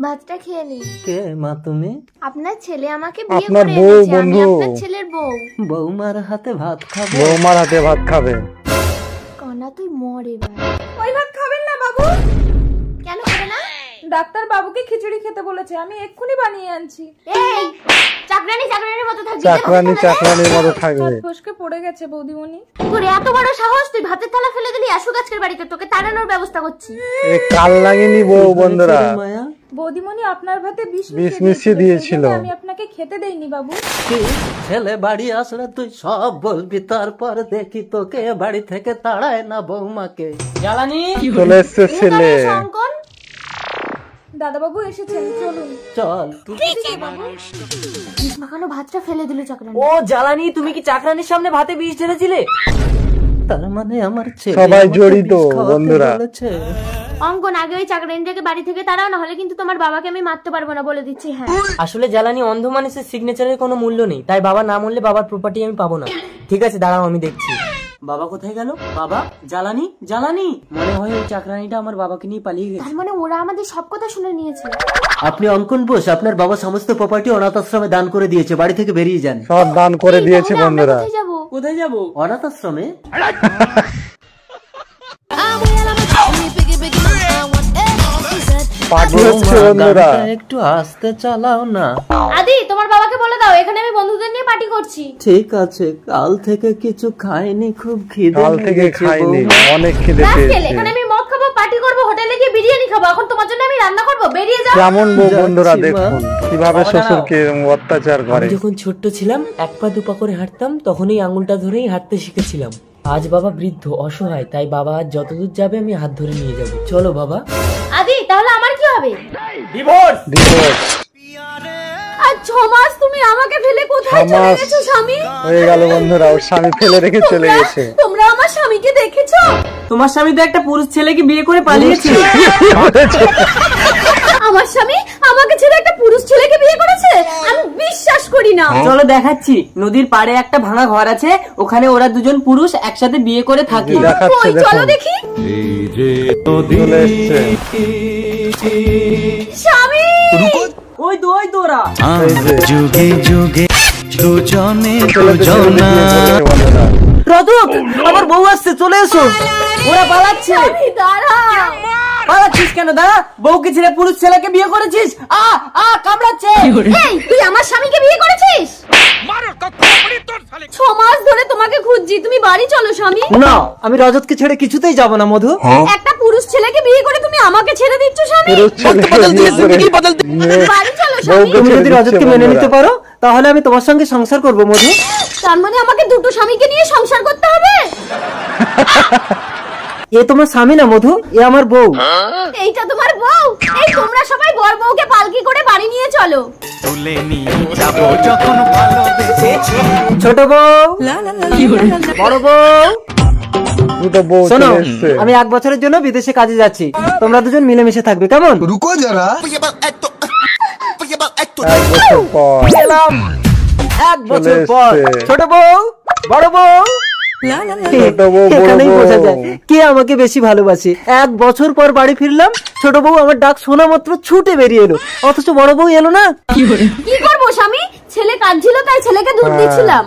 ভাতটা খেয়ে নি। কে মা তুমি? আপনার ছেলে আমাকে বিয়ে করে এনেছে, আমি আপনার ছেলের বউ। বৌমার হাতে ভাত খাবে? বৌমার হাতে ভাত খাবে? কনা তুই মর এবার। ওই ভাত খাবেন না বাবু। কেন খাবে না? ডাক্তার বাবুকে খিচুড়ি খেতে বলেছে, আমি এক্ষুনি বানিয়ে আনছি। এই চাকরানির মতো থাকবি। চাকরানির মতো থাকবে। ফসকে পড়ে গেছে বৌদিমণি। তোর এত বড় সাহস, তুই ভাতের থালা ফেলে দিলি আসু গাছের বাড়িতে, তোকে তাড়ানোর ব্যবস্থা করছি। এই কাল লাগেনি বউ বন্ধুরা। মায়া বৌদিমণি আপনার ভাতে বিষ মিশিয়ে দিয়েছিল। আমি আপনাকে খেতে দেইনি বাবু। কি ছেলে বাড়ি আসলে তুই সব বলবি, তারপর দেখি তোকে বাড়ি থেকে তাড়ায় না বৌমাকে। জ্বালানি চলে এসছে ছেলে। দাদা বাবু এসেছেন, চলুন। চল। বিষ মাখানো ভাতটা ফেলে দিল চাকরানি। ও জ্বালানি, তুমি কি চাকরানির সামনে ভাতে বিষ ঢেলেছিলে? তার মানে আমার ছেলে সবাই আমাকে জড়িত বিষ খাওয়াতে বন্ধুরা। বলেছে। অঙ্কন আগে ওই চাকরানিটাকে বাড়ি থেকে তাড়াও, না হলে কিন্তু তোমার বাবাকে আমি মারতে পারবো না বলে দিচ্ছি। হ্যাঁ আসলে জ্বালানি অন্ধ মানুষের সিগনেচারের কোনো মূল্য নেই, তাই বাবা না মরলে বাবার প্রপার্টি আমি পাবো না। ঠিক আছে দাঁড়াও, আমি দেখছি। বাবা কোথায় গেল? বাবা, জ্বালানি জ্বালানি, মনে হয় ওই চাকরানিটা আমার বাবাকে নিয়ে পালিয়ে গেছে। তার মানে ওরা আমাদের সব কথা শুনে নিয়েছে। আপনি অঙ্কন বোস, আপনার বাবা সমস্ত প্রপার্টি অনাথ আশ্রমে দান করে দিয়েছে, বাড়ি থেকে বেরিয়ে যান। সব দান করে দিয়েছে বন্ধুরা। কোথায় যাবো? অনাথ আশ্রমে। পাগল হচ্ছে বন্ধুরা। একটু আস্তে চালাও না। আদি তোমার বাবাকে বলে দাও এখানে আমি বন্ধুদের নিয়ে পার্টি করছি। ঠিক আছে, কাল থেকে কিছু খাইনি, খুব খিদে কাল থেকে লেগেছে খাইনি, বৌমা। অনেক খিদে রাস্কেল, পেয়েছে। এখানে আমি মদ খাবো, পার্টি করবো, হোটেলে গিয়ে বিরিয়ানি খাবো, এখন তোমার জন্য আমি রান্না করবো, বেরিয়ে যাও। কেমন বউ বন্ধুরা, যাচ্ছি, মা। দেখুন কিভাবে শ্বশুরকে অত্যাচার করে। আমি যখন ছোট্ট ছিলাম, এক পা দুপা করে হাঁটতাম, তখনই আঙুলটা ধরেই হাঁটতে শিখেছিলাম। আজ বাবা বৃদ্ধ অসহায়, তাই বাবা আজ যতদূর যাবে আমি হাত ধরে নিয়ে যাব। চলো বাবা। আদি তাহলে আমার কি হবে? ডিভোর্স। আর 6 মাস তুমি আমাকে ফেলে কোথায় চলে গেছো স্বামী? হয়ে গেল বন্ধুরা, ওর স্বামী ফেলে রেখে চলে গেছে। তোমরা আমার স্বামীকে দেখেছো? তোমার স্বামী তো একটা পুরুষ ছেলেকে বিয়ে করে পালিয়েছে। আমার স্বামী আমাকে ছেড়ে একটা পুরুষ ছেলেকে বিয়ে করেছে? আমি বিশ্বাস করি না। চলো দেখাচ্ছি, নদীর পাড়ে একটা ভাঙা ঘর আছে, ওখানে ওরা দুজন পুরুষ একসাথে বিয়ে করে থাকে। দেখাচ্ছে ওই চলো দেখুন। দেখি। চলে এসছে। স্বামী ওই তো ওরা। এই যে যুগে যুগে দুজনে ছেলেদের ছেলে বিয়ে করেছে বন্ধুরা। রতক, আমার বউ আসছে, চলে এসো। ওরা পালাচ্ছে। স্বামী দাঁড়া। পালাচ্ছিস কেন? দাঁড়া, বউকে ছেড়ে পুরুষ ছেলেকে বিয়ে করেছিস? কামড়াচ্ছে। এই তুই আমার স্বামীকে বিয়ে করেছিস? 6 মাস ধরে তোমাকে খুঁজছি, তুমি বাড়ি চলো স্বামী। না, আমি রজতকে ছেড়ে কিছুতেই যাব না মধু। একটা পুরুষ ছেলেকে বিয়ে করে তুমি আমাকে ছেড়ে দিচ্ছ স্বামী। পুরুষ ছেলেকে বিয়ে করে বাড়ি চলো স্বামী। বউকে তুমি ছেড়ে যদি দিচ্ছে রজতকে মেনে বন্ধুরা। নিতে পারো, তাহলে আমি তোমার সঙ্গে সংসার করব মধু। তার মানে আমাকে দুটো স্বামীকে নিয়ে সংসার করতে হবে? এ তোমার স্বামী না মধু, এ আমার বউ। এইটা তোমার বউ? এই তোমরা সবাই বর বউকে পালকি করে বাড়ি নিয়ে চলো। তুলে নিয়ে যাবো যখন ভালোবেসেছি। ছোট বউ, বড় বউ, দুটো বউ শোনো, চলে এসছে। আমি 1 বছরের জন্য বিদেশে কাজে যাচ্ছি, তোমরা দুজন মিলেমিশে থাকবে, কেমন? রুকো যারা। 1 বছর পর এলাম 1 বছর চলে পর। এসছে। ছোট বউ, বড় বউ, ছোট বউ বড় এখানেই বোঝা যায় বউ। কে আমাকে বেশি ভালোবাসে। 1 বছর পর বাড়ি ফিরলাম, ছোট বউ আমার ডাক শোনা মাত্র ছুটে বেরিয়ে এলো, অথচ বড় বউ এলো না। কি করবো স্বামী? ছেলে কাঁদছিল তাই ছেলেকে দুধ দিচ্ছিলাম।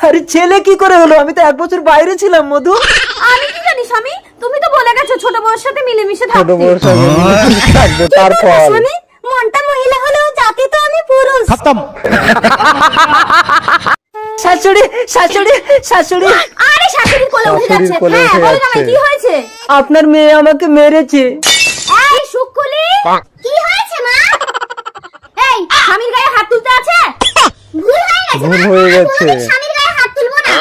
আরে ছেলে কি করে হলো? আমি তো 1 বছর বাইরে ছিলাম মধু। আমি কি জানি স্বামী, তুমি তো বলে গেছো ছোট বউর সাথে মিলেমিশে ছোট থাকতে। বউর সঙ্গে মিলেমিশে থাকবে। তারপর স্বামী মনটা মহিলা হলেও জাতি তো আমি পুরুষ। শাশুড়ি শাশুড়ি শাশুড়ি, আরে শাশুড়ির কোলে উঠে শাশুড়ির যাচ্ছে। কোলে হ্যাঁ উঠে বলো যাচ্ছে। জামাই কি হয়েছে? আপনার মেয়ে আমাকে মেরেছে। এই শুকুলি কি হয়েছে মা? এই স্বামীর গায়ে হাত তুলতে আছে? ভুল হয়ে গেছে। ভুল হয়ে গেছে। স্বামীর গায়ে হাত তুলবো না।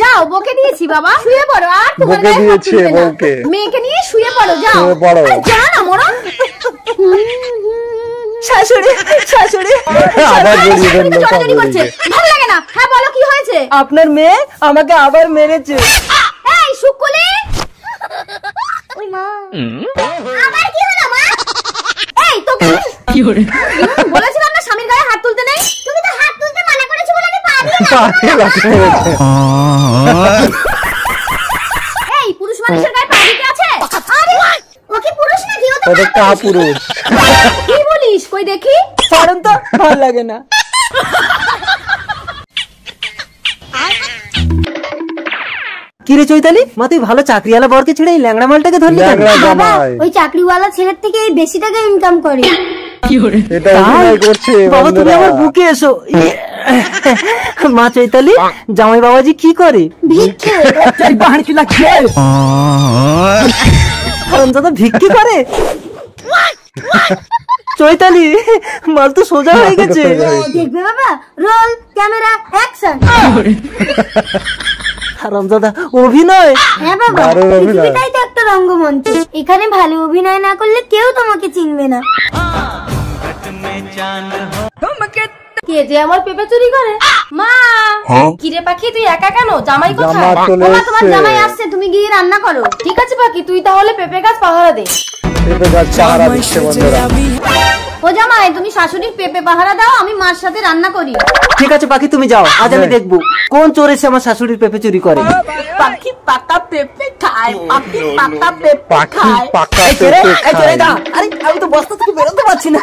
যাও বকে দিয়েছি বাবা, শুয়ে পড়ো। আর তোমার বকে গায়ে হাত দিয়েছে তুলবে না। বউকে। মেয়েকে নিয়ে শুয়ে পড়ো, যাও। শুয়ে পড়ো। আরে যা না মরো। শাশুড়ি শাশুড়ি, আবার আরে জড়িয়ে শাশুড়ি তো ধরলো জড়াজড়ি করছে, শাশুড়িকে। ভালো লাগে না। হ্যাঁ বলো কি হয়েছে? আপনার মেয়ে আমাকে আবার মেরেছে। এই শুকুলি, ওই মা আবার কি হলো মা? এই তোকে কি করে বলেছিলাম না স্বামীর গায়ে হাত তুলতে নেই? তুমি তো হাত তুলতে মানা করেছো বলে আমি পা দিয়ে পা দিয়ে লাথি মেরেছে। এই পুরুষ মানুষের গায়ে পা দিতে আছে? আরে ও কি পুরুষ নাকি? ও তো ওদের কাপুরুষ। কি বলিস? কই দেখি। ছাড়ুন তো, ভালো লাগে না। কিরে চৈতালি, মা তুই ভালো চাকরিওয়ালা বরকে ছেড়ে এই ল্যাংড়া মালটাকে ধরলি কেন? ল্যাংড়া বাবা জামাই। ওই চাকরিওয়ালা ছেলের থেকে এই বেশি টাকা ইনকাম করে। এটা অভিনয় করছে বাবা তুমি বন্ধুরা। আমার বুকে এসো। মা চৈতালি, জামাই বাবাজি কি করে? ভিক্ষে। হারামজাদা ভিক্ষে করে? চৈতালি মাল তো সোজা হয়ে গেছে। দেখবে বাবা, রোল ক্যামেরা অ্যাকশন। হারামজাদা অভিনয়। হ্যাঁ বাবা, দারুণ অভিনয়। পৃথিবীটাই তো একটা রঙ্গমঞ্চ, এখানে ভালো অভিনয় না করলে কেউ তোমাকে চিনবে না। কে যে আমার পেঁপে চুরি করে? মা, কিরে পাখি তুই একা কেন? জামাই কোথায়? জামা চলে ওমা, তোমার এসছে। জামাই আসছে, তুমি গিয়ে রান্না করো। ঠিক আছে পাখি, তুই তাহলে পেঁপে গাছ পাহারা দে। এটা গাছ পাহারা দিচ্ছে বন্ধুরা। ও জামাই, তুমি শাশুড়ির পেঁপে পাহারা দাও, আমি মার সাথে রান্না করি। ঠিক আছে পাখি তুমি যাও, আজ আমি দেখবো কোন চোর এসে আমার শাশুড়ির পেঁপে চুরি করে। পাখি পাকা পেঁপে খায়, পাখি পাকা পেঁপে পাখি খায়। পাকা এই চোরে, পেঁপে এই চোরে খায়। দাঁড়া। আরে আমি তো বস্তা থেকে বেরোতে পারছি না।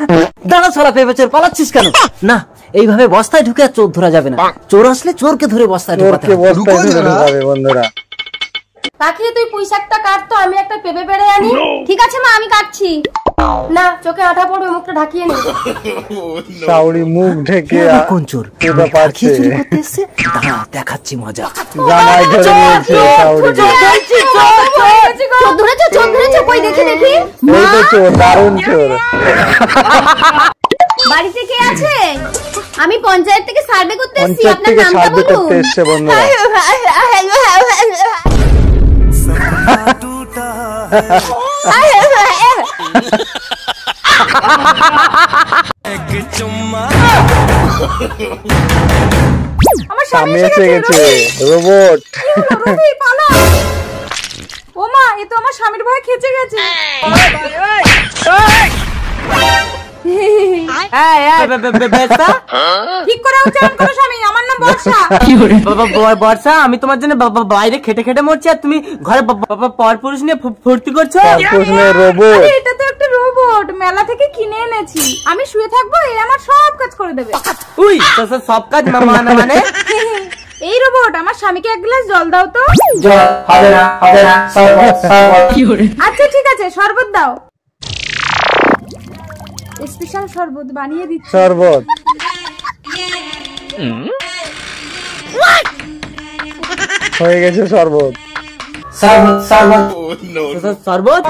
দাঁড়া ছড়া পেঁপে চোর, পালাচ্ছিস কেন? না, এইভাবে বস্তায় ঢুকে আর চোর ধরা যাবে না। চোর আসলে চোরকে ধরে বস্তায় ঢোকাতে চোরকে হবে। বস্তায় ধরে ঢোকাবে বন্ধুরা। পাখি তুই পুঁই শাকটা কাট তো, আমি একটা পেঁপে পেড়ে আনি। ঠিক আছে মা, আমি কাটছি। না, চোখে আঠা পড়বে, মুখটা ঢাকিয়ে নে। শাওড়ি মুখ ঢেকে কোন চোর? পেঁপে পাচ্ছে। চুরি করতে এসছে? দাঁড়া দেখাচ্ছি মজা। জামাই ধরে নিয়েছে শাওড়িকে। চোর ধরেছো, চোর ধরেছো, কই দেখি দেখি। এই তো চোর, দারুণ চোর। বাড়িতে কে আছে? আমি পঞ্চায়েত থেকে সার্ভে করতে এসেছি, পঞ্চায়েত আপনার থেকে নামটা সাহায্য বলুন। করতে এসছে বন্ধুরা। আমার সামনে এসে গেছে রোবট। রবি, পালা। ও মা, এ তো আমার স্বামীর ভয়ে খেচে গেছে। ঠিক করে উচ্চারণ করো স্বামী, আমার নাম বর্ষা। বর্ষা, আমি তোমার জন্য বাইরে খেটে খেটে মরছি আর তুমি ঘরে পরপুরুষ নিয়ে ফুর্তি করছো। প্রশ্নে রোবট। আরে এটা তো একটা রোবট, মেলা থেকে কিনে এনেছি। আমি শুয়ে থাকবো, এ আমার সব কাজ করে দেবে। উই সব কাজ মানে এই রোবট, আমার স্বামীকে এক গ্লাস জল দাও তো। হবে না আচ্ছা ঠিক আছে, শরবত দাও। স্পেশাল শরবত বানিয়ে দিচ্ছি। শরবত। হয়ে গেছে শরবত। শরবত